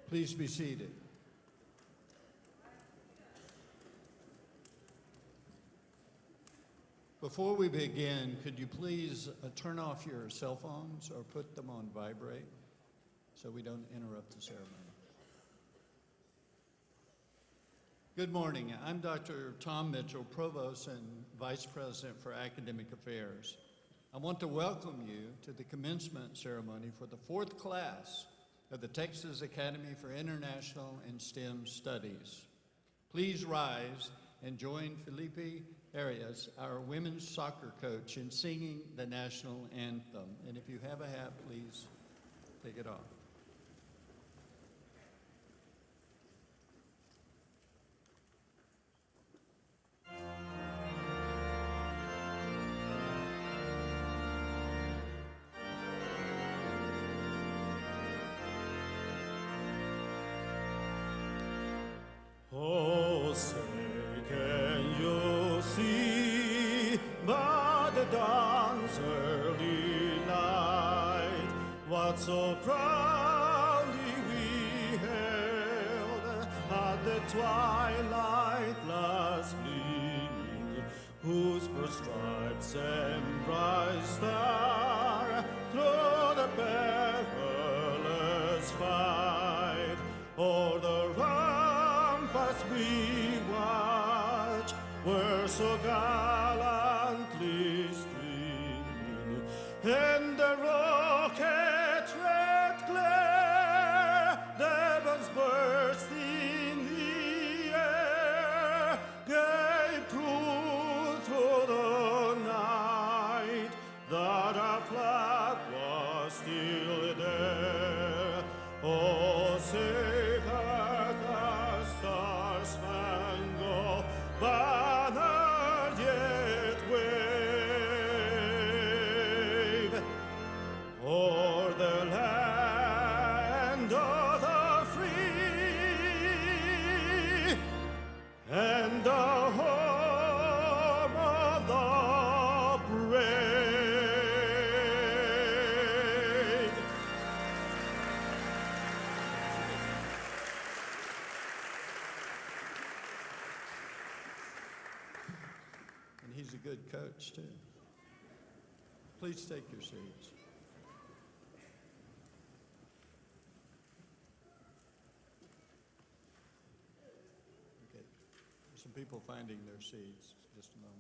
Please be seated. Before we begin, could you please turn off your cell phones or put them on vibrate so we don't interrupt the ceremony? Good morning. I'm Dr. Tom Mitchell, Provost and Vice President for Academic Affairs. I want to welcome you to the commencement ceremony for the fourth class of the Texas Academy for International and STEM Studies. Please rise and join Felipe Arias, our women's soccer coach, in singing the national anthem. And if you have a hat, please take it off. Oh, say, can you see by the dawn's early light what so proudly we hailed at the twilight last gleaming, whose first stripes and bright star through the perilous fight o'er the ramparts we watch were so gallantly streaming, and the rocket red glare, devils burst in the air, gave proof through the night that our flag was still there. Oh, say that the star-spangled banner yet wave o'er the land of the free and the home of the brave. And he's a good coach, too. Please take your seats. Okay. Some people finding their seats. Just a moment.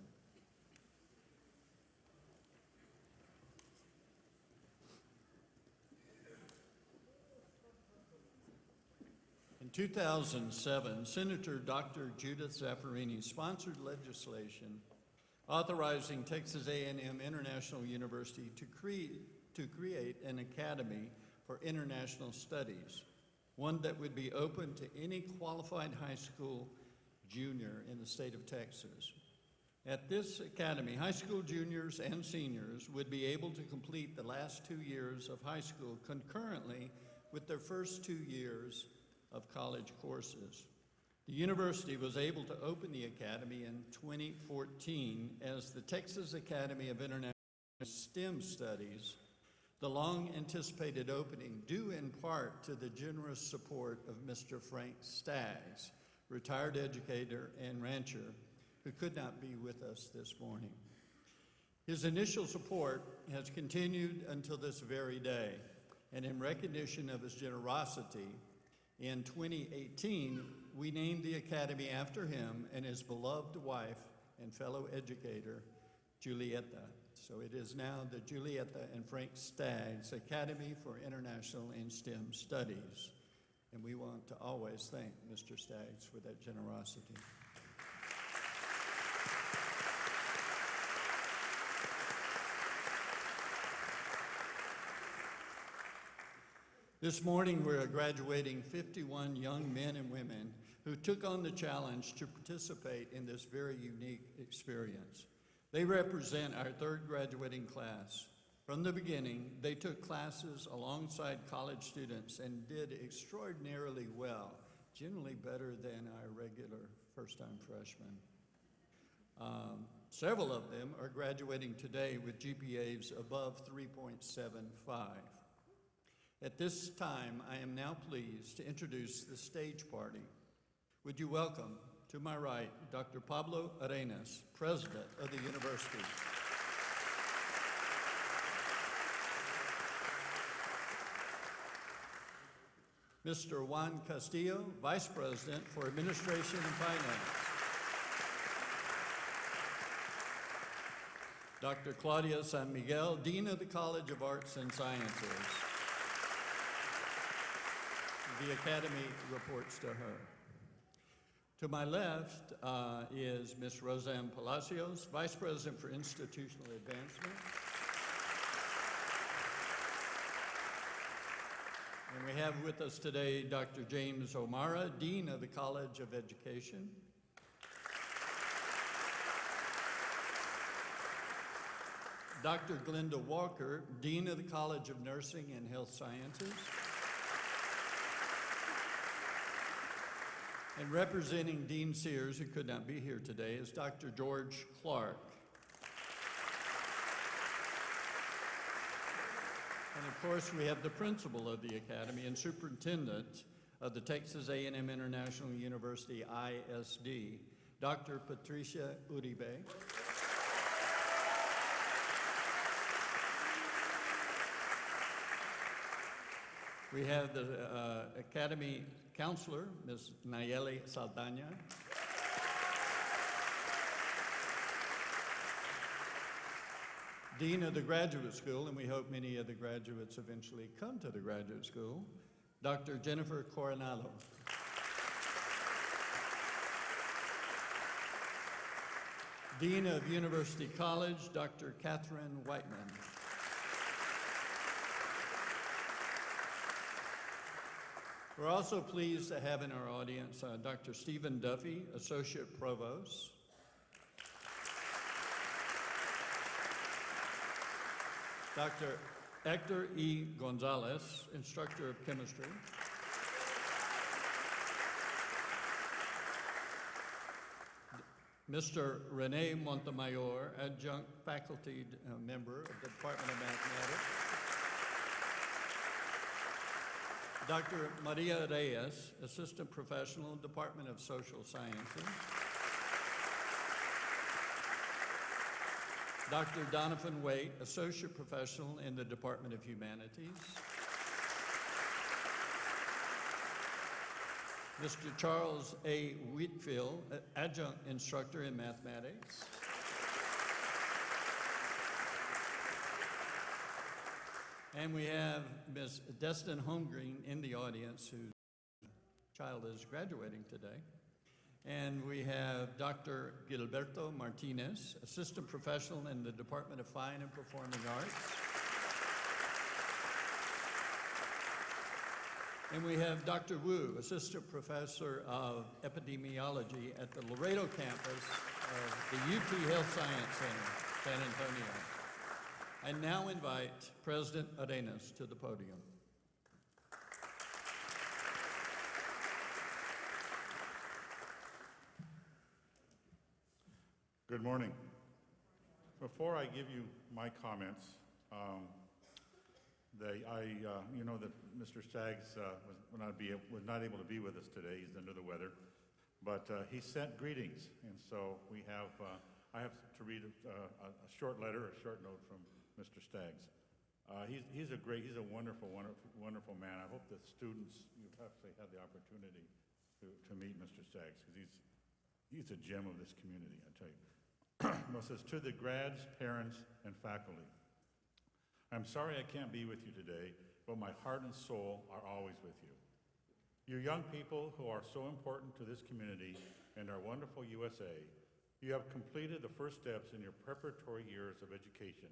In 2007, Senator Dr. Judith Zaffirini sponsored legislation authorizing Texas A&M International University to create an academy for international studies, one that would be open to any qualified high school junior in the state of Texas. At this academy, high school juniors and seniors would be able to complete the last 2 years of high school concurrently with their first 2 years of college courses. The university was able to open the academy in 2014 as the Texas Academy of International STEM Studies, the long-anticipated opening due in part to the generous support of Mr. Frank Staggs, retired educator and rancher, who could not be with us this morning. His initial support has continued until this very day, and in recognition of his generosity, in 2018, we named the Academy after him and his beloved wife and fellow educator, Julieta. So it is now the Julieta and Frank Staggs Academy for International and STEM Studies. And we want to always thank Mr. Staggs for that generosity. This morning, we're graduating 51 young men and women who took on the challenge to participate in this very unique experience. They represent our third graduating class. From the beginning, they took classes alongside college students and did extraordinarily well, generally better than our regular first-time freshmen. Several of them are graduating today with GPAs above 3.75. At this time, I am now pleased to introduce the stage party. Would you welcome, to my right, Dr. Pablo Arenas, President of the university. Mr. Juan Castillo, Vice President for Administration and Finance. Dr. Claudia San Miguel, Dean of the College of Arts and Sciences. The Academy reports to her. To my left is Ms. Roseanne Palacios, Vice President for Institutional Advancement. And we have with us today Dr. James O'Mara, Dean of the College of Education. Dr. Glenda Walker, Dean of the College of Nursing and Health Sciences. And representing Dean Sears, who could not be here today, is Dr. George Clark. And of course, we have the principal of the Academy and superintendent of the Texas A&M International University, ISD, Dr. Patricia Uribe. We have the Academy counselor, Ms. Nayeli Saldana. Dean of the Graduate School, and we hope many of the graduates eventually come to the graduate school, Dr. Jennifer Coronado. Dean of University College, Dr. Catherine Whiteman. We're also pleased to have in our audience Dr. Stephen Duffy, Associate Provost. Dr. Hector E. Gonzalez, Instructor of Chemistry. Mr. Rene Montemayor, Adjunct Faculty Member of the Department of Mathematics. Dr. Maria Reyes, Assistant Professional, Department of Social Sciences. Dr. Donovan Waite, Associate Professional in the Department of Humanities. Mr. Charles A. Wheatfield, Adjunct Instructor in Mathematics. And we have Ms. Destin Holmgreen in the audience, whose child is graduating today. And we have Dr. Gilberto Martinez, Assistant Professional in the Department of Fine and Performing Arts. And we have Dr. Wu, Assistant Professor of Epidemiology at the Laredo campus of the UT Health Science Center, San Antonio. I now invite President Arenas to the podium. Good morning. Before I give you my comments, you know that Mr. Staggs was not able to be with us today. He's under the weather, but he sent greetings, and so I have to read a short letter, a short note from Mr. Staggs. He's a wonderful man. I hope that students, you actually had the opportunity to meet Mr. Staggs, because he's a gem of this community, I tell you. It says, to the grads, parents, and faculty, I'm sorry I can't be with you today, but my heart and soul are always with you. You young people who are so important to this community and our wonderful USA, you have completed the first steps in your preparatory years of education.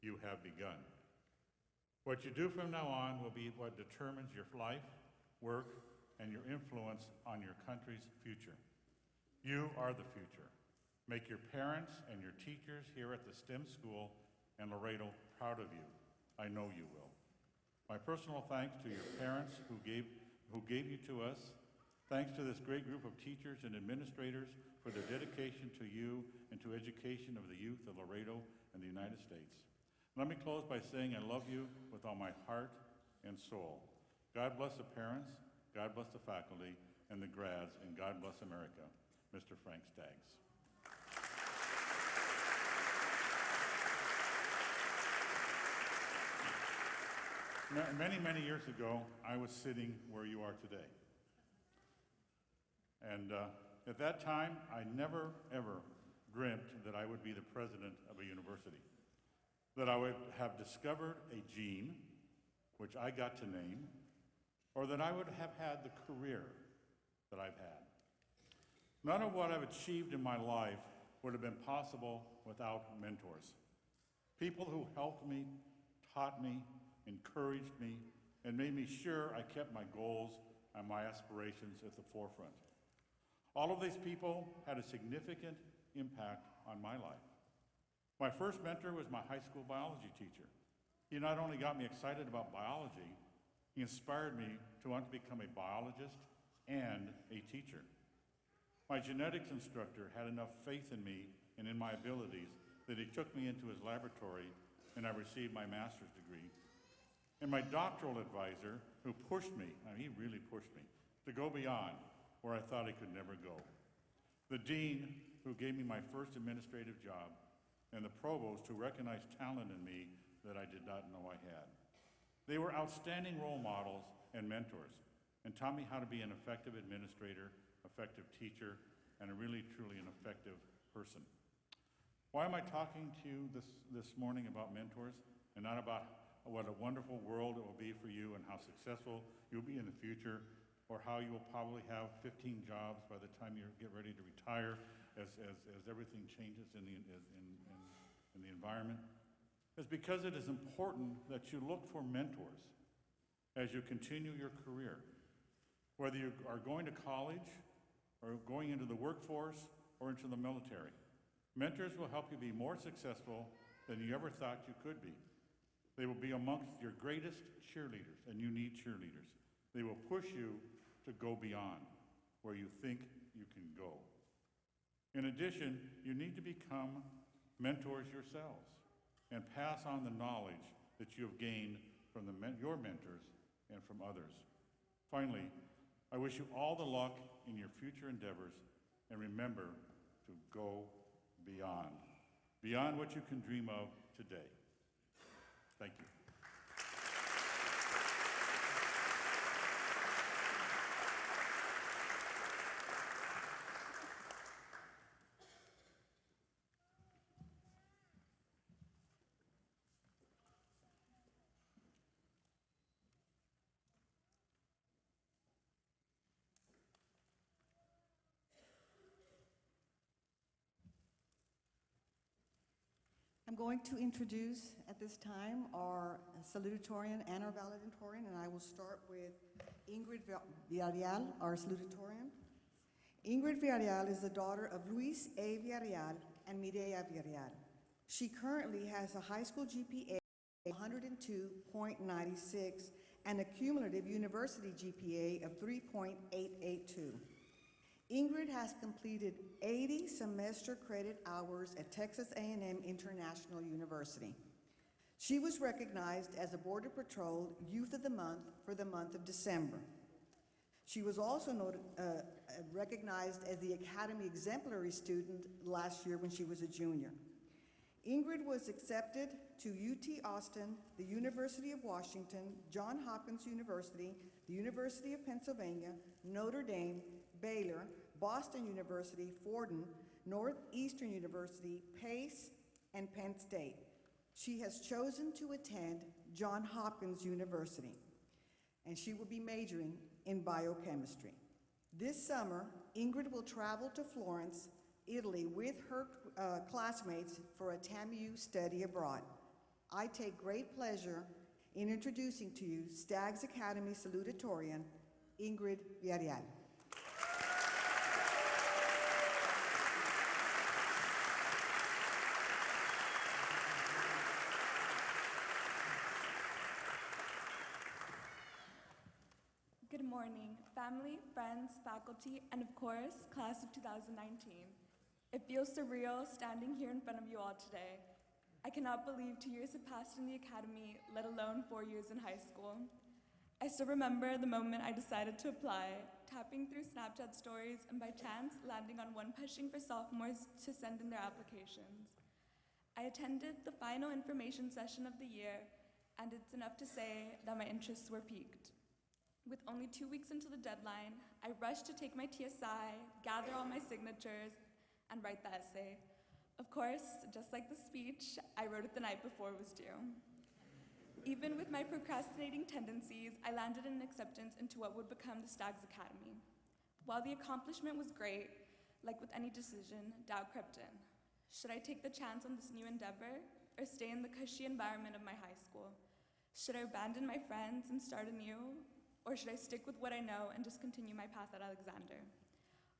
You have begun. What you do from now on will be what determines your life, work, and your influence on your country's future. You are the future. Make your parents and your teachers here at the STEM school and Laredo proud of you. I know you will. My personal thanks to your parents who gave you to us. Thanks to this great group of teachers and administrators for their dedication to you and to education of the youth of Laredo and the United States. Let me close by saying I love you with all my heart and soul. God bless the parents, God bless the faculty and the grads, and God bless America. Mr. Frank Staggs. Many, many years ago, I was sitting where you are today. And at that time, I never, ever dreamt that I would be the president of a university, that I would have discovered a gene, which I got to name, or that I would have had the career that I've had. None of what I've achieved in my life would have been possible without mentors. People who helped me, taught me, encouraged me, and made me sure I kept my goals and my aspirations at the forefront. All of these people had a significant impact on my life. My first mentor was my high school biology teacher. He not only got me excited about biology, he inspired me to want to become a biologist and a teacher. My genetics instructor had enough faith in me and in my abilities that he took me into his laboratory and I received my master's degree. And my doctoral advisor, who pushed me, he really pushed me, to go beyond where I thought I could never go. The dean, who gave me my first administrative job, and the provost, who recognized talent in me that I did not know I had. They were outstanding role models and mentors, and taught me how to be an effective administrator, effective teacher, and a really, truly an effective person. Why am I talking to you this morning about mentors, and not about what a wonderful world it will be for you and how successful you'll be in the future, or how you will probably have 15 jobs by the time you get ready to retire as everything changes in the environment? Is because it is important that you look for mentors as you continue your career. Whether you are going to college or going into the workforce or into the military, mentors will help you be more successful than you ever thought you could be. They will be amongst your greatest cheerleaders, and you need cheerleaders. They will push you to go beyond where you think you can go. In addition, you need to become mentors yourselves and pass on the knowledge that you have gained from your mentors and from others. Finally, I wish you all the luck in your future endeavors, and remember to go beyond what you can dream of today. Thank you. I'm going to introduce at this time our salutatorian and our valedictorian, and I will start with Ingrid Villarreal, our salutatorian. Ingrid Villarreal is the daughter of Luis A. Villarreal and Mireya Villarreal. She currently has a high school GPA of 102.96 and a cumulative university GPA of 3.882. Ingrid has completed 80 semester credit hours at Texas A&M International University. She was recognized as a Border Patrol Youth of the Month for the month of December. She was also recognized as the Academy Exemplary Student last year when she was a junior. Ingrid was accepted to UT Austin, the University of Washington, Johns Hopkins University, the University of Pennsylvania, Notre Dame, Baylor, Boston University, Fordham, Northeastern University, Pace, and Penn State. She has chosen to attend Johns Hopkins University, and she will be majoring in biochemistry. This summer, Ingrid will travel to Florence, Italy with her classmates for a TAMIU study abroad. I take great pleasure in introducing to you Staggs Academy Salutatorian, Ingrid Villarreal. morning, family, friends, faculty, and of course, class of 2019. It feels surreal standing here in front of you all today. I cannot believe 2 years have passed in the academy, let alone 4 years in high school. I still remember the moment I decided to apply, tapping through Snapchat stories and by chance landing on one pushing for sophomores to send in their applications. I attended the final information session of the year, and it's enough to say that my interests were piqued. With only 2 weeks until the deadline, I rushed to take my TSI, gather all my signatures, and write the essay. Of course, just like the speech, I wrote it the night before it was due. Even with my procrastinating tendencies, I landed an acceptance into what would become the Staggs Academy. While the accomplishment was great, like with any decision, doubt crept in. Should I take the chance on this new endeavor, or stay in the cushy environment of my high school? Should I abandon my friends and start anew, or should I stick with what I know and just continue my path at Alexander?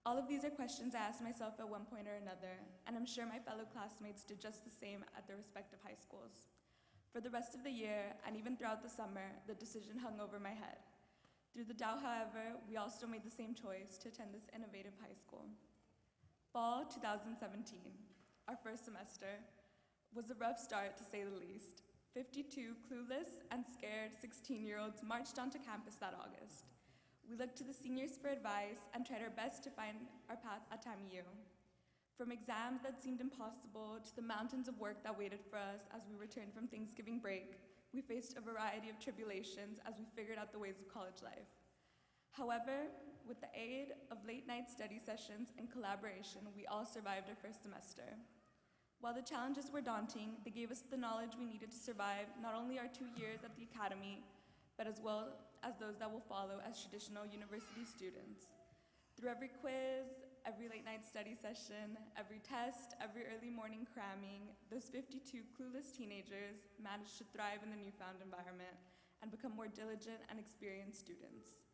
All of these are questions I asked myself at one point or another, and I'm sure my fellow classmates did just the same at their respective high schools. For the rest of the year, and even throughout the summer, the decision hung over my head. Through the doubt, however, we all still made the same choice to attend this innovative high school. Fall 2017, our first semester, was a rough start to say the least. 52 clueless and scared 16-year-olds marched onto campus that August. We looked to the seniors for advice and tried our best to find our path at TAMIU. From exams that seemed impossible to the mountains of work that waited for us as we returned from Thanksgiving break, we faced a variety of tribulations as we figured out the ways of college life. However, with the aid of late-night study sessions and collaboration, we all survived our first semester. While the challenges were daunting, they gave us the knowledge we needed to survive not only our 2 years at the academy, but as well as those that will follow as traditional university students. Through every quiz, every late-night study session, every test, every early morning cramming, those 52 clueless teenagers managed to thrive in the newfound environment and become more diligent and experienced students.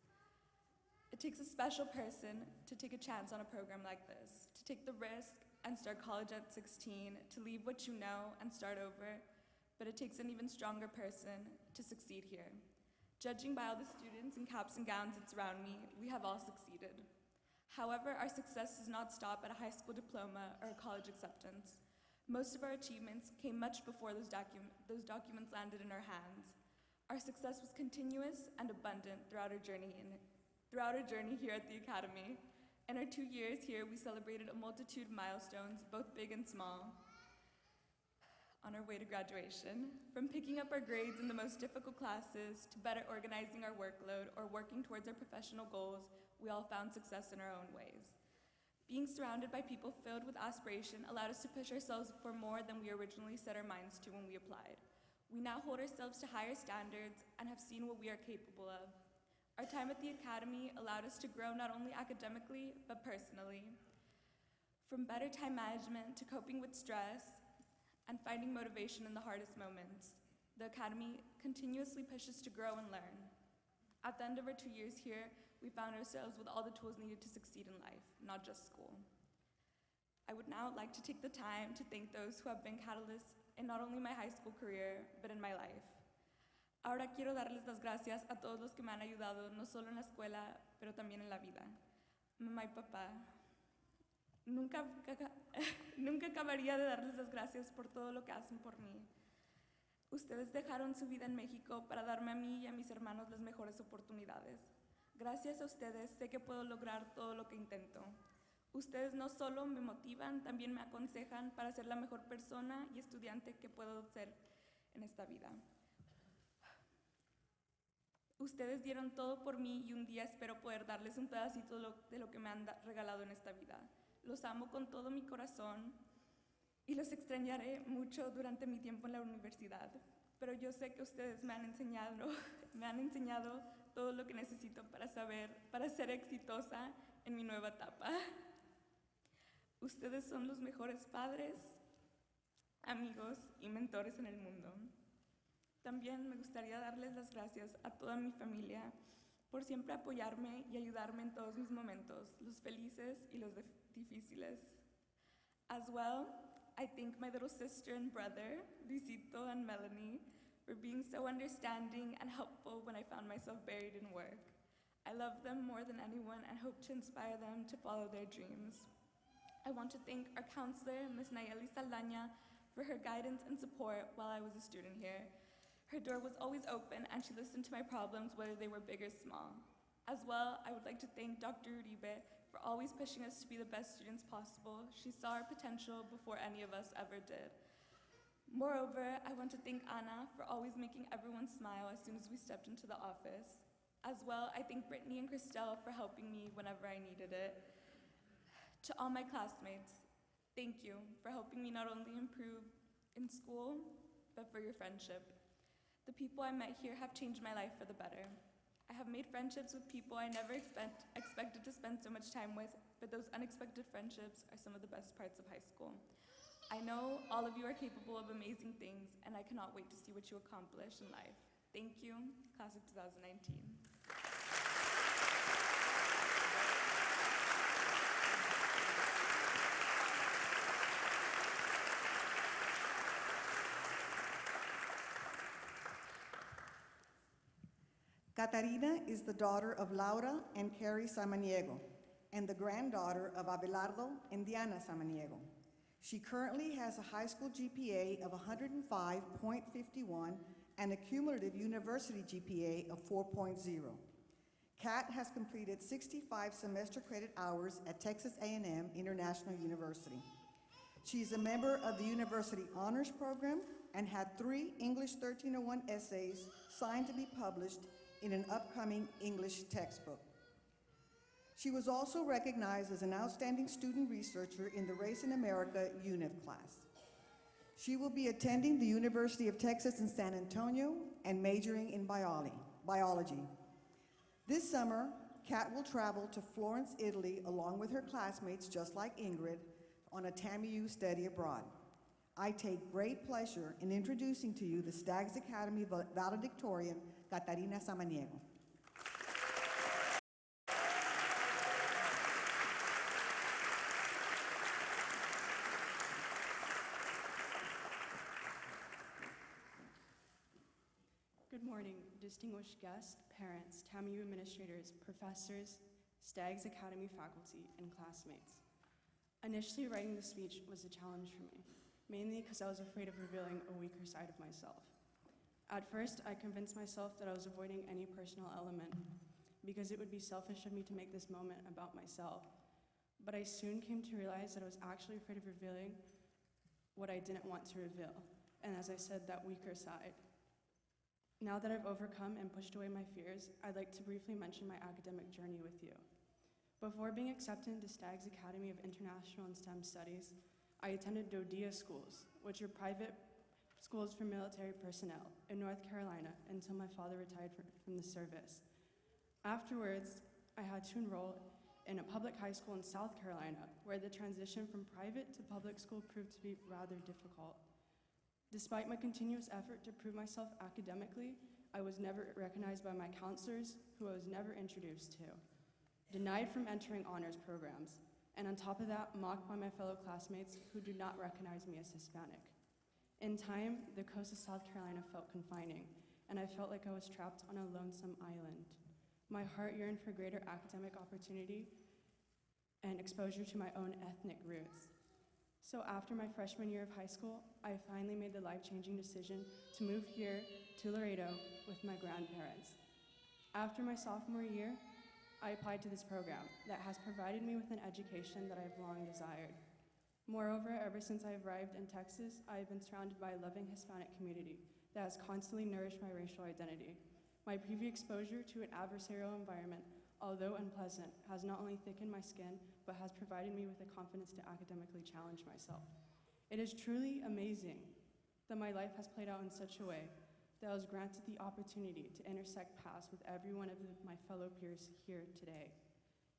It takes a special person to take a chance on a program like this, to take the risk and start college at 16, to leave what you know and start over, but it takes an even stronger person to succeed here. Judging by all the students in caps and gowns that surround me, we have all succeeded. However, our success does not stop at a high school diploma or a college acceptance. Most of our achievements came much before those documents landed in our hands. Our success was continuous and abundant throughout our journey here at the academy. In our 2 years here, we celebrated a multitude of milestones, both big and small, on our way to graduation. From picking up our grades in the most difficult classes to better organizing our workload or working towards our professional goals, we all found success in our own ways. Being surrounded by people filled with aspiration allowed us to push ourselves for more than we originally set our minds to when we applied. We now hold ourselves to higher standards and have seen what we are capable of. Our time at the academy allowed us to grow not only academically, but personally. From better time management to coping with stress and finding motivation in the hardest moments, the academy continuously pushes to grow and learn. At the end of our 2 years here, we found ourselves with all the tools needed to succeed in life, not just school. I would now like to take the time to thank those who have been catalysts in not only my high school career, but in my life. Ahora quiero darles las gracias a todos los que me han ayudado, no solo en la escuela, pero también en la vida. Mamá y papá, nunca acabaría de darles las gracias por todo lo que hacen por mí. Ustedes dejaron su vida en México para darme a mí y a mis hermanos las mejores oportunidades. Gracias a ustedes sé que puedo lograr todo lo que intento. Ustedes no solo me motivan, también me aconsejan para ser la mejor persona y estudiante que puedo ser en esta vida. Ustedes dieron todo por mí y un día espero poder darles un pedacito de lo que me han regalado en esta vida. Los amo con todo mi corazón y los extrañaré mucho durante mi tiempo en la universidad. Pero yo sé que ustedes me han enseñado todo lo que necesito para ser exitosa en mi nueva etapa. Ustedes son los mejores padres, amigos y mentores en el mundo. También me gustaría darles las gracias a toda mi familia por siempre apoyarme y ayudarme en todos mis momentos, los felices y los difíciles. As well, I thank my little sister and brother, Luisito and Melanie, for being so understanding and helpful when I found myself buried in work. I love them more than anyone and hope to inspire them to follow their dreams. I want to thank our counselor, Ms. Nayeli Saldaña, for her guidance and support while I was a student here. Her door was always open and she listened to my problems, whether they were big or small. As well, I would like to thank Dr. Uribe for always pushing us to be the best students possible. She saw our potential before any of us ever did. Moreover, I want to thank Anna for always making everyone smile as soon as we stepped into the office. As well, I thank Brittany and Christelle for helping me whenever I needed it. To all my classmates, thank you for helping me not only improve in school, but for your friendship. The people I met here have changed my life for the better. I have made friendships with people I never expected to spend so much time with, but those unexpected friendships are some of the best parts of high school. I know all of you are capable of amazing things, and I cannot wait to see what you accomplish in life. Thank you, class of 2019. Catarina is the daughter of Laura and Carrie Samaniego and the granddaughter of Abelardo and Diana Samaniego. She currently has a high school GPA of 105.51 and a cumulative university GPA of 4.0. Kat has completed 65 semester credit hours at Texas A&M International University. She is a member of the University Honors Program and had 3 English 1301 essays signed to be published in an upcoming English textbook. She was also recognized as an outstanding student researcher in the Race in America UNIF class. She will be attending the University of Texas in San Antonio and majoring in biology. This summer, Kat will travel to Florence, Italy, along with her classmates, just like Ingrid, on a TAMIU study abroad. I take great pleasure in introducing to you the Staggs Academy Valedictorian, Catarina Samaniego. Good morning, distinguished guests, parents, TAMIU administrators, professors, Staggs Academy faculty, and classmates. Initially, writing the speech was a challenge for me, mainly because I was afraid of revealing a weaker side of myself. At first, I convinced myself that I was avoiding any personal element because it would be selfish of me to make this moment about myself. But I soon came to realize that I was actually afraid of revealing what I didn't want to reveal, and as I said, that weaker side. Now that I've overcome and pushed away my fears, I'd like to briefly mention my academic journey with you. Before being accepted into Staggs Academy of International and STEM Studies, I attended DoDEA schools, which are private schools for military personnel in North Carolina until my father retired from the service. Afterwards, I had to enroll in a public high school in South Carolina, where the transition from private to public school proved to be rather difficult. Despite my continuous effort to prove myself academically, I was never recognized by my counselors, who I was never introduced to, denied from entering honors programs, and on top of that, mocked by my fellow classmates who do not recognize me as Hispanic. In time, the coast of South Carolina felt confining, and I felt like I was trapped on a lonesome island. My heart yearned for greater academic opportunity and exposure to my own ethnic roots. So after my freshman year of high school, I finally made the life-changing decision to move here to Laredo with my grandparents. After my sophomore year, I applied to this program that has provided me with an education that I've long desired. Moreover, ever since I arrived in Texas, I have been surrounded by a loving Hispanic community that has constantly nourished my racial identity. My previous exposure to an adversarial environment, although unpleasant, has not only thickened my skin, but has provided me with the confidence to academically challenge myself. It is truly amazing that my life has played out in such a way that I was granted the opportunity to intersect paths with every one of my fellow peers here today.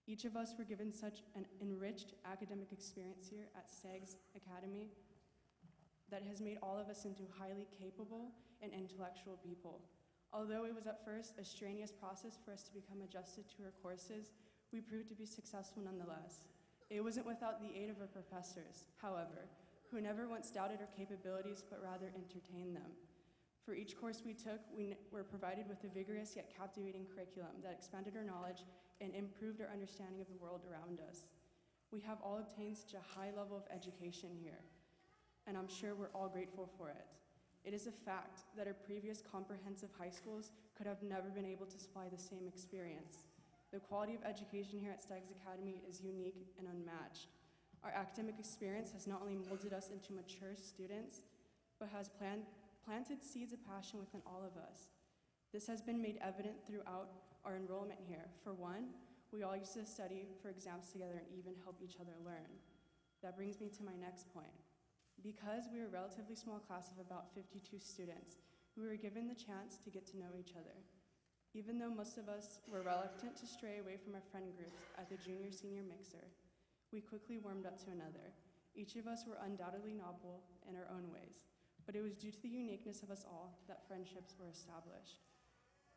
Each of us were given such an enriched academic experience here at Staggs Academy that has made all of us into highly capable and intellectual people. Although it was at first a strenuous process for us to become adjusted to our courses, we proved to be successful nonetheless. It wasn't without the aid of our professors, however, who never once doubted our capabilities but rather entertained them. For each course we took, we were provided with a vigorous yet captivating curriculum that expanded our knowledge and improved our understanding of the world around us. We have all obtained such a high level of education here, and I'm sure we're all grateful for it. It is a fact that our previous comprehensive high schools could have never been able to supply the same experience. The quality of education here at Staggs Academy is unique and unmatched. Our academic experience has not only molded us into mature students, but has planted seeds of passion within all of us. This has been made evident throughout our enrollment here. For one, we all used to study for exams together and even help each other learn. That brings me to my next point. Because we were a relatively small class of about 52 students, we were given the chance to get to know each other. Even though most of us were reluctant to stray away from our friend groups at the junior-senior mixer, we quickly warmed up to another. Each of us were undoubtedly novel in our own ways, but it was due to the uniqueness of us all that friendships were established.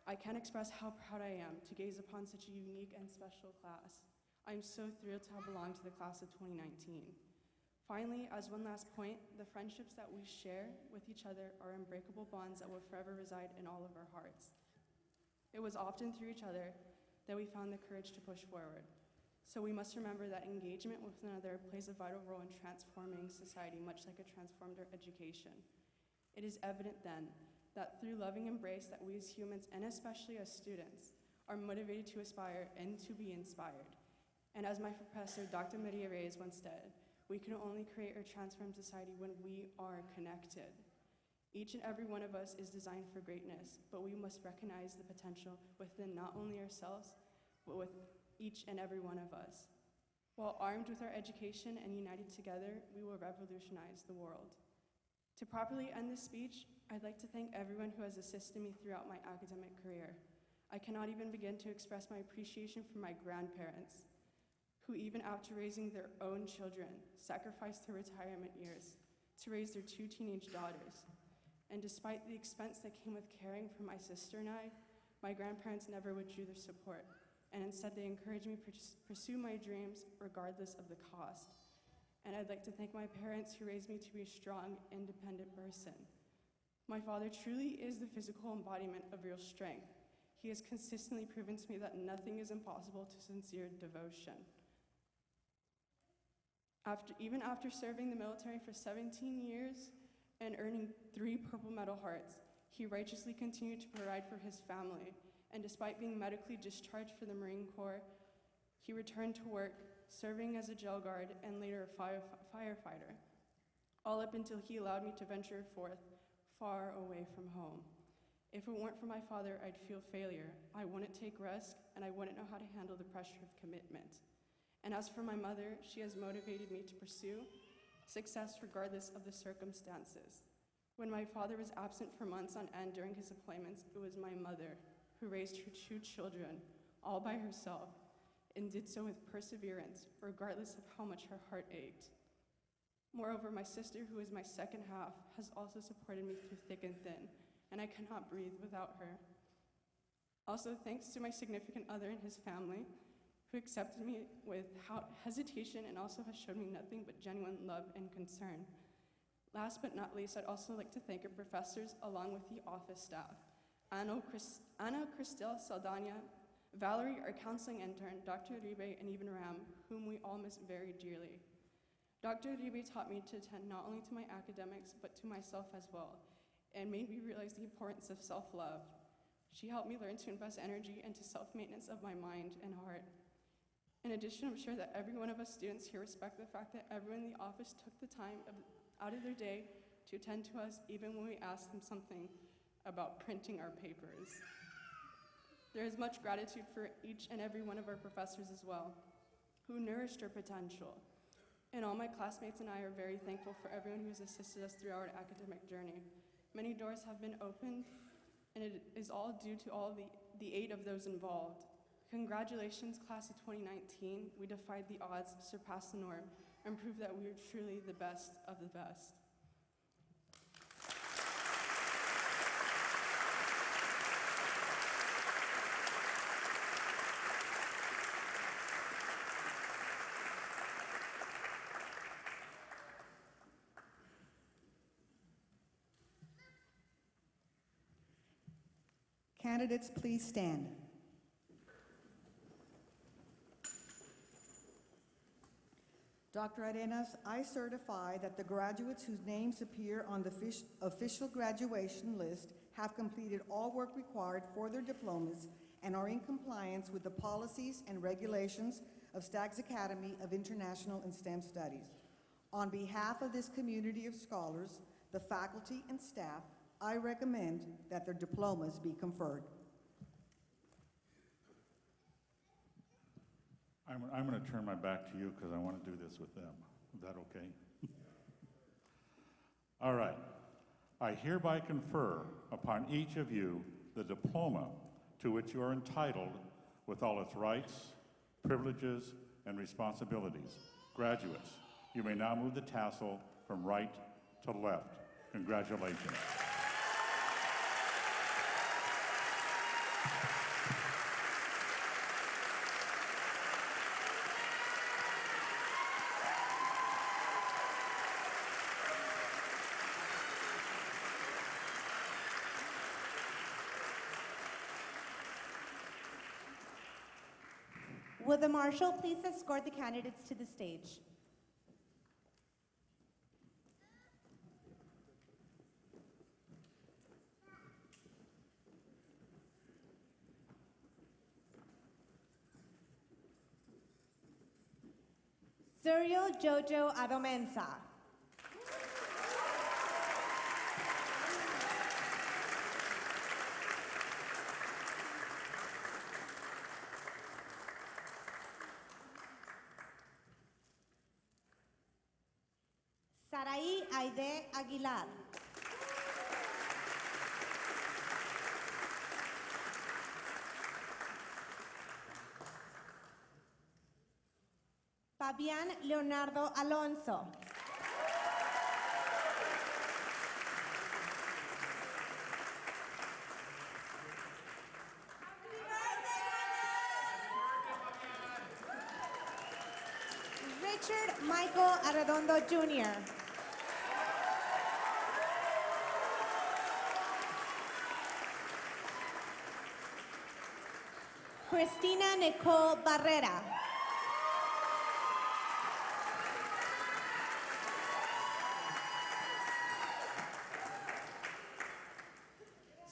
I can't express how proud I am to gaze upon such a unique and special class. I am so thrilled to have belonged to the class of 2019. Finally, as one last point, the friendships that we share with each other are unbreakable bonds that will forever reside in all of our hearts. It was often through each other that we found the courage to push forward. So we must remember that engagement with one another plays a vital role in transforming society, much like it transformed our education. It is evident then that through loving embrace that we as humans, and especially as students, are motivated to aspire and to be inspired. And as my professor, Dr. Maria Reyes once said, we can only create or transform society when we are connected. Each and every one of us is designed for greatness, but we must recognize the potential within not only ourselves, but with each and every one of us. While armed with our education and united together, we will revolutionize the world. To properly end this speech, I'd like to thank everyone who has assisted me throughout my academic career. I cannot even begin to express my appreciation for my grandparents, who even after raising their own children, sacrificed their retirement years to raise their 2 teenage daughters. And despite the expense that came with caring for my sister and I, my grandparents never withdrew their support, and instead they encouraged me to pursue my dreams regardless of the cost. And I'd like to thank my parents who raised me to be a strong, independent person. My father truly is the physical embodiment of real strength. He has consistently proven to me that nothing is impossible to sincere devotion. Even after serving the military for 17 years and earning 3 Purple Medal Hearts, he righteously continued to provide for his family. And despite being medically discharged from the Marine Corps, he returned to work, serving as a jail guard and later a firefighter, all up until he allowed me to venture forth far away from home. If it weren't for my father, I'd feel failure. I wouldn't take risks, and I wouldn't know how to handle the pressure of commitment. And as for my mother, she has motivated me to pursue success regardless of the circumstances. When my father was absent for months on end during his deployments, it was my mother who raised her 2 children all by herself and did so with perseverance, regardless of how much her heart ached. Moreover, my sister, who is my second half, has also supported me through thick and thin, and I cannot breathe without her. Also, thanks to my significant other and his family, who accepted me without hesitation and also has shown me nothing but genuine love and concern. Last but not least, I'd also like to thank our professors along with the office staff. Anna Cristel Saldana, Valerie, our counseling intern, Dr. Uribe, and even Ram, whom we all miss very dearly. Dr. Uribe taught me to attend not only to my academics, but to myself as well, and made me realize the importance of self-love. She helped me learn to invest energy into self-maintenance of my mind and heart. In addition, I'm sure that every one of us students here respect the fact that everyone in the office took the time out of their day to attend to us, even when we asked them something about printing our papers. There is much gratitude for each and every one of our professors as well, who nourished our potential. And all my classmates and I are very thankful for everyone who has assisted us throughout our academic journey. Many doors have been opened, and it is all due to all the aid of those involved. Congratulations, class of 2019. We defied the odds, surpassed the norm, and proved that we are truly the best of the best. candidates please stand? Dr. Arenas, I certify that the graduates whose names appear on the official graduation list have completed all work required for their diplomas and are in compliance with the policies and regulations of Staggs Academy of International and STEM Studies. On behalf of this community of scholars, the faculty and staff, I recommend that their diplomas be conferred. I'm going to turn my back to you because I want to do this with them. Is that okay? All right. I hereby confer upon each of you the diploma to which you are entitled with all its rights, privileges, and responsibilities. Graduates, you may now move the tassel from right to left. Congratulations. Will the marshal please escort the candidates to the stage? Sergio Jojo Adomensa. Saraí Aide Aguilar. Fabián Leonardo Alonso. Richard Michael Arredondo Jr. Cristina Nicole Barrera.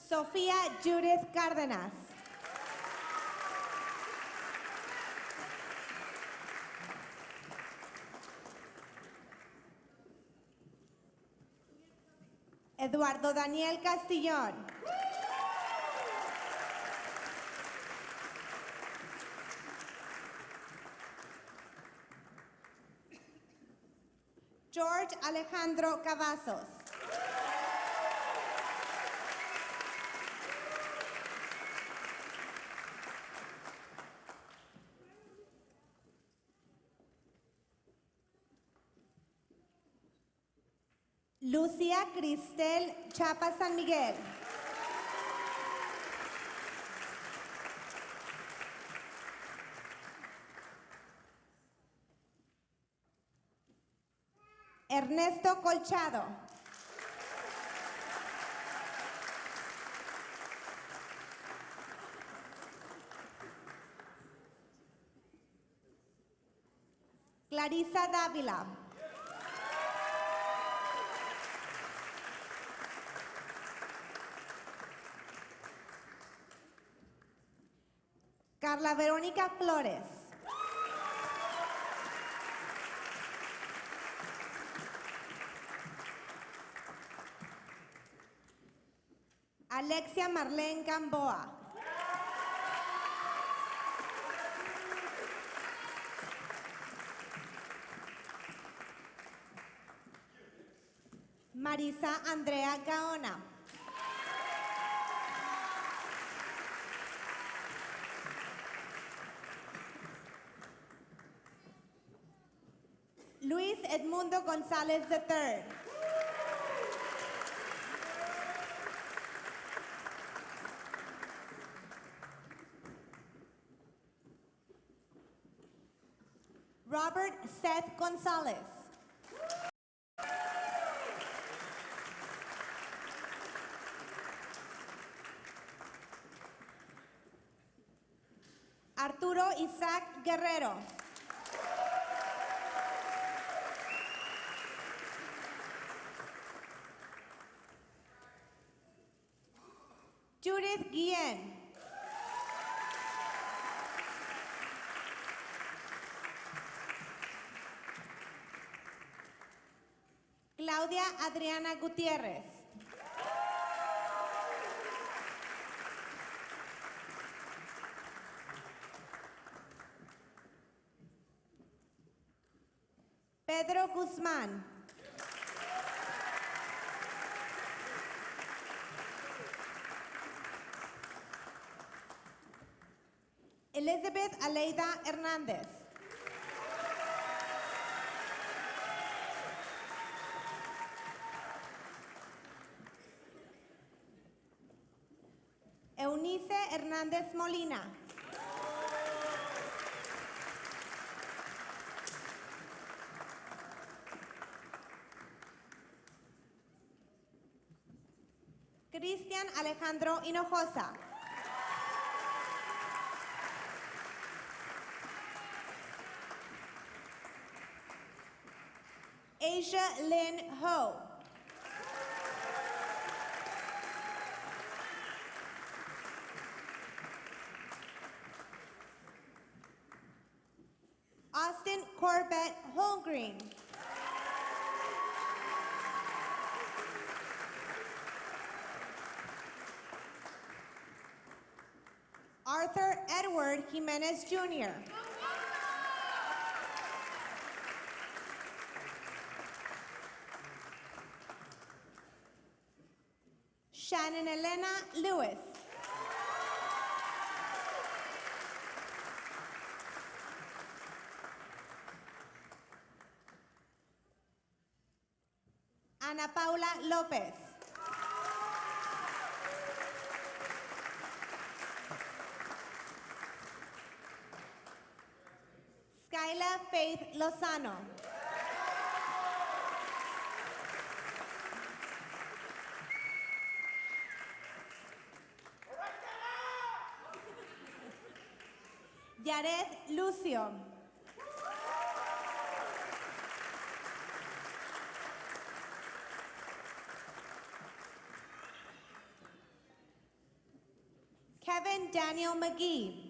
Sofía Judith Cárdenas. Eduardo Daniel Castillón. George Alejandro Cavazos. Lucia Cristel Chapa San Miguel. Ernesto Colchado. Clarisa Dávila. Carla Verónica Flores. Alexia Marlene Gamboa. Marisa Andrea Gaona. Luis Edmundo González III. Robert Seth Gonzalez. Arturo Isaac Guerrero. Judith Guillen. Claudia Adriana Gutiérrez. Pedro Guzmán. Elizabeth Aleida Hernández. Eunice Hernández Molina. Cristian Alejandro Hinojosa. Asia Lynn Ho. Austin Corbett Holgreen. Arthur Edward Jimenez Jr. Shannon Elena Lewis. Ana Paula López. Skyla Faith Lozano. Yared Lucio. Kevin Daniel McGee.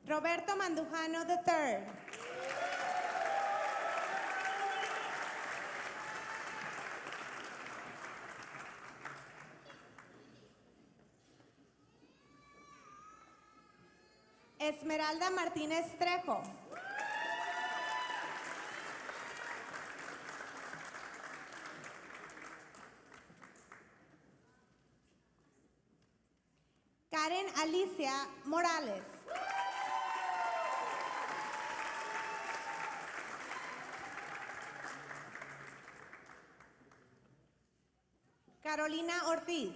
Roberto Mandujano III. Esmeralda Martínez Trejo. Karen Alicia Morales. Carolina Ortiz.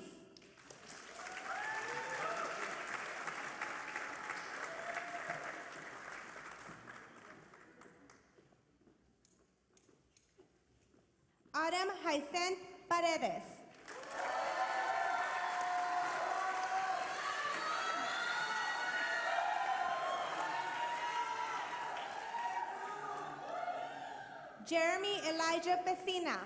Adam Hyacinth Paredes. Jeremy Elijah Pesina.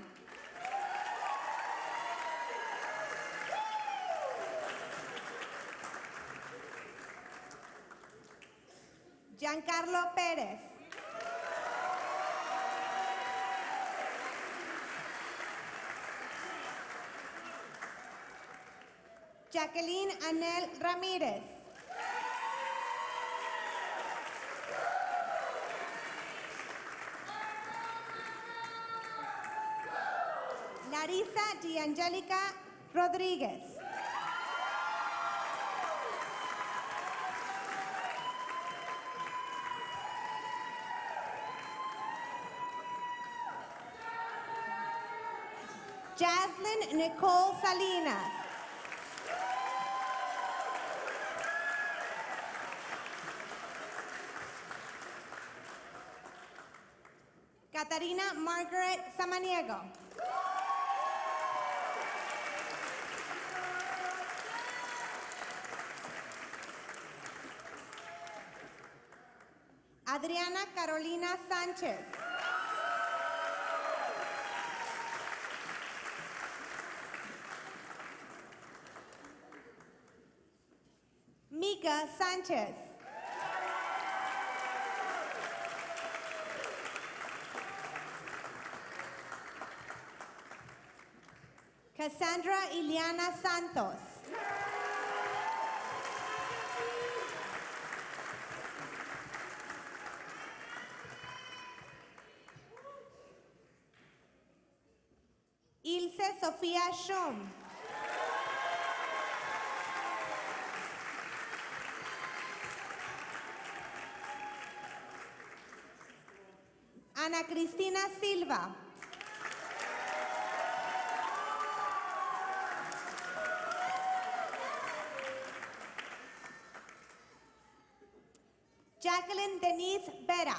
Giancarlo Pérez. Jacqueline Anel Ramírez. Larissa D'Angelica Rodríguez. Jaslyn Nicole Salinas. Catarina Margaret Samaniego. Adriana Carolina Sanchez. Mika Sanchez. Cassandra Iliana Santos. Ilse Sofía Schum. Ana Cristina Silva. Jacqueline Denise Vera.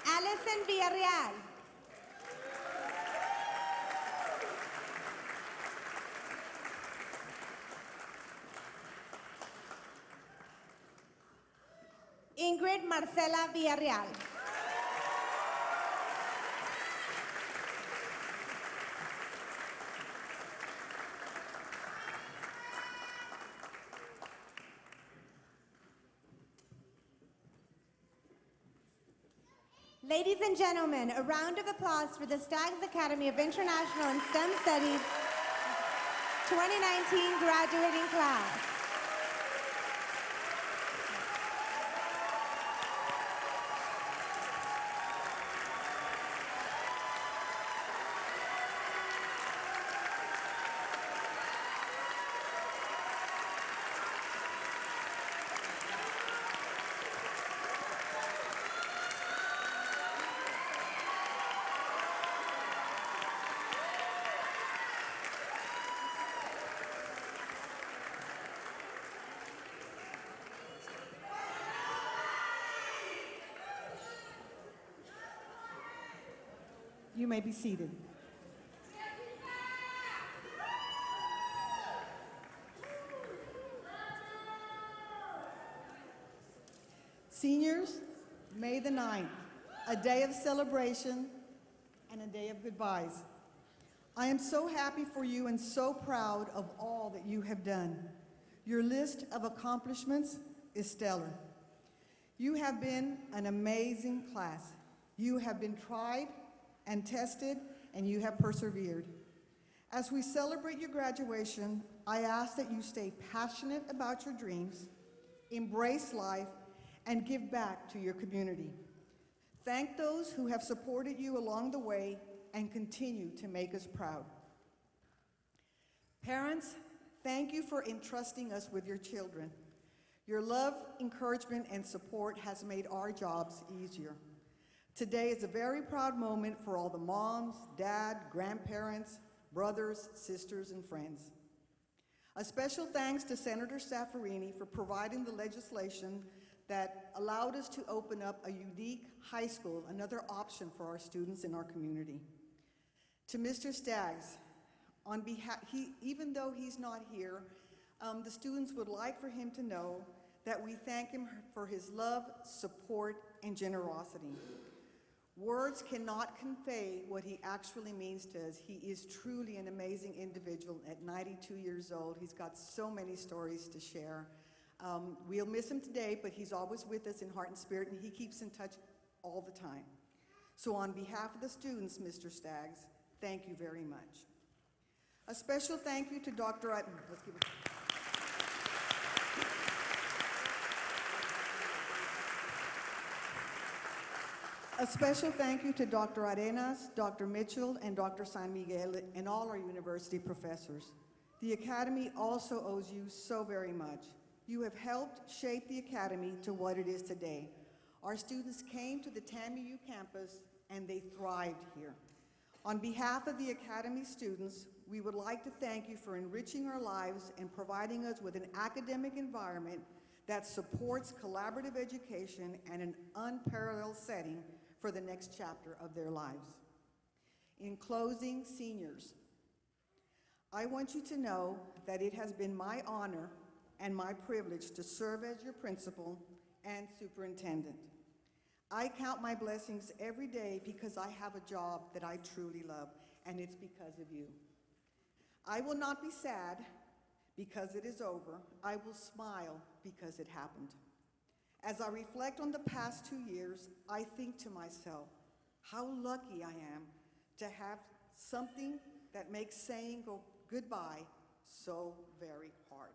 Alison Villarreal. Ingrid Marcela Villarreal. Ladies and gentlemen, a round of applause for the Staggs Academy of International and STEM Studies 2019 graduating class. You may be seated. Seniors, May the 9th, a day of celebration and a day of goodbyes. I am so happy for you and so proud of all that you have done. Your list of accomplishments is stellar. You have been an amazing class. You have been tried and tested, and you have persevered. As we celebrate your graduation, I ask that you stay passionate about your dreams, embrace life, and give back to your community. Thank those who have supported you along the way and continue to make us proud. Parents, thank you for entrusting us with your children. Your love, encouragement, and support has made our jobs easier. Today is a very proud moment for all the moms, dad, grandparents, brothers, sisters, and friends. A special thanks to Senator Staffarini for providing the legislation that allowed us to open up a unique high school, another option for our students in our community. To Mr. Staggs, on behalf, even though he's not here, the students would like for him to know that we thank him for his love, support, and generosity. Words cannot convey what he actually means to us. He is truly an amazing individual at 92 years old. He's got so many stories to share. We'll miss him today, but he's always with us in heart and spirit, and he keeps in touch all the time. So on behalf of the students, Mr. Staggs, thank you very much. A special thank you to Dr. Let's give it. A special thank you to Dr. Arenas, Dr. Mitchell, and Dr. San Miguel, and all our university professors. The Academy also owes you so very much. You have helped shape the Academy to what it is today. Our students came to the TAMIU campus and they thrived here. On behalf of the Academy students, we would like to thank you for enriching our lives and providing us with an academic environment that supports collaborative education and an unparalleled setting for the next chapter of their lives. In closing, seniors, I want you to know that it has been my honor and my privilege to serve as your principal and superintendent. I count my blessings every day because I have a job that I truly love, and it's because of you. I will not be sad because it is over. I will smile because it happened. As I reflect on the past 2 years, I think to myself, how lucky I am to have something that makes saying goodbye so very hard.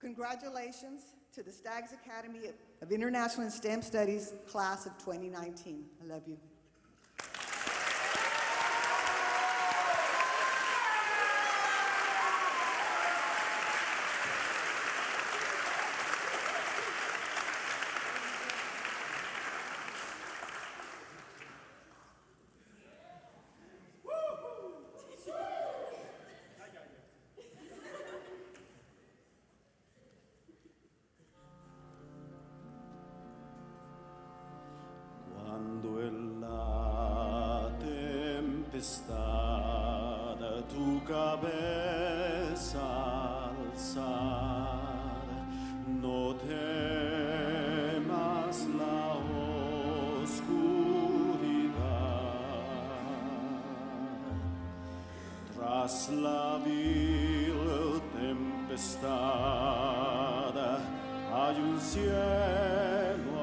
Congratulations to the Staggs Academy of International and STEM Studies class of 2019. I love you. Quando en la tempestad tu cabeza alzar, no temas la oscuridad. Tras la vil tempestad hay un cielo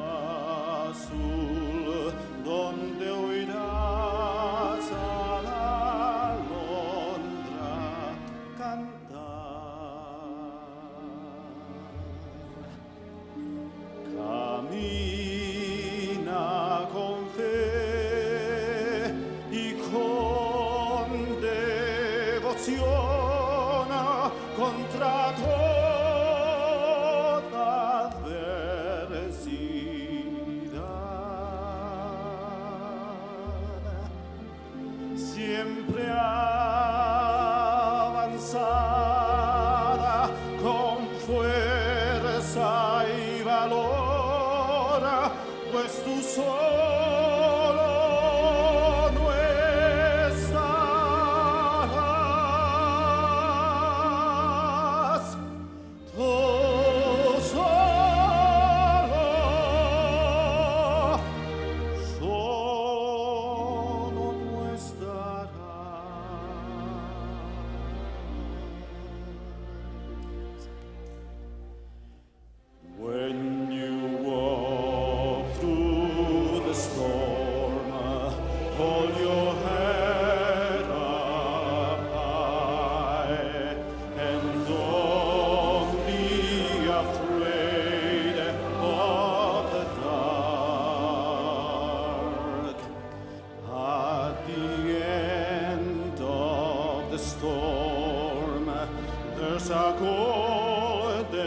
azul donde oirás a la alondra cantar. Camina con fe y con devoción contra toda adversidad. Siempre avanzada con fuerza y valor, pues tú solo no estarás. Tú solo no estarás. When you walk through the storm, hold your head up high and don't be afraid of the dark. At the end of the storm, there's a golden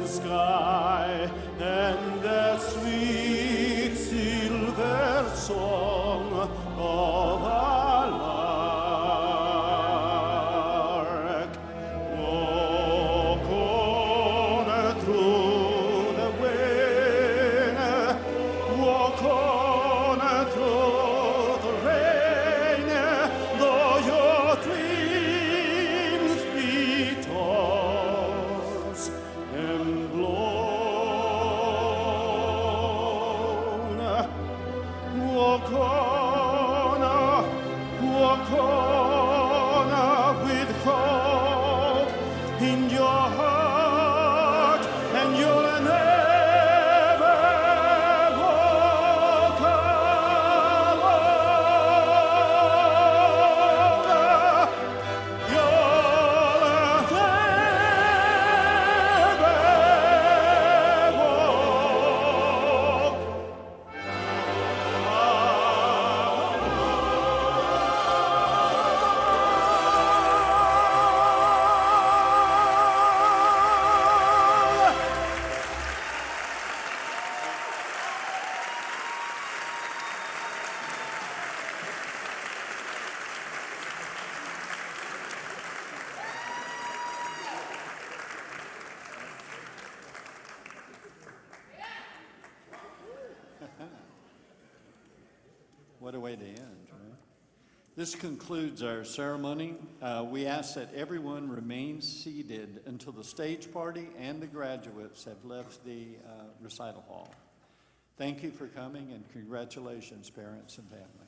sky and a sweet silver song of a lark. Walk on through the wind, walk on through the rain, though your dreams be tossed and blown. Walk on with hope in your heart, and you'll never walk alone. You'll never walk alone. What a way to end, right? This concludes our ceremony. We ask that everyone remain seated until the stage party and the graduates have left the recital hall. Thank you for coming, and congratulations, parents and family.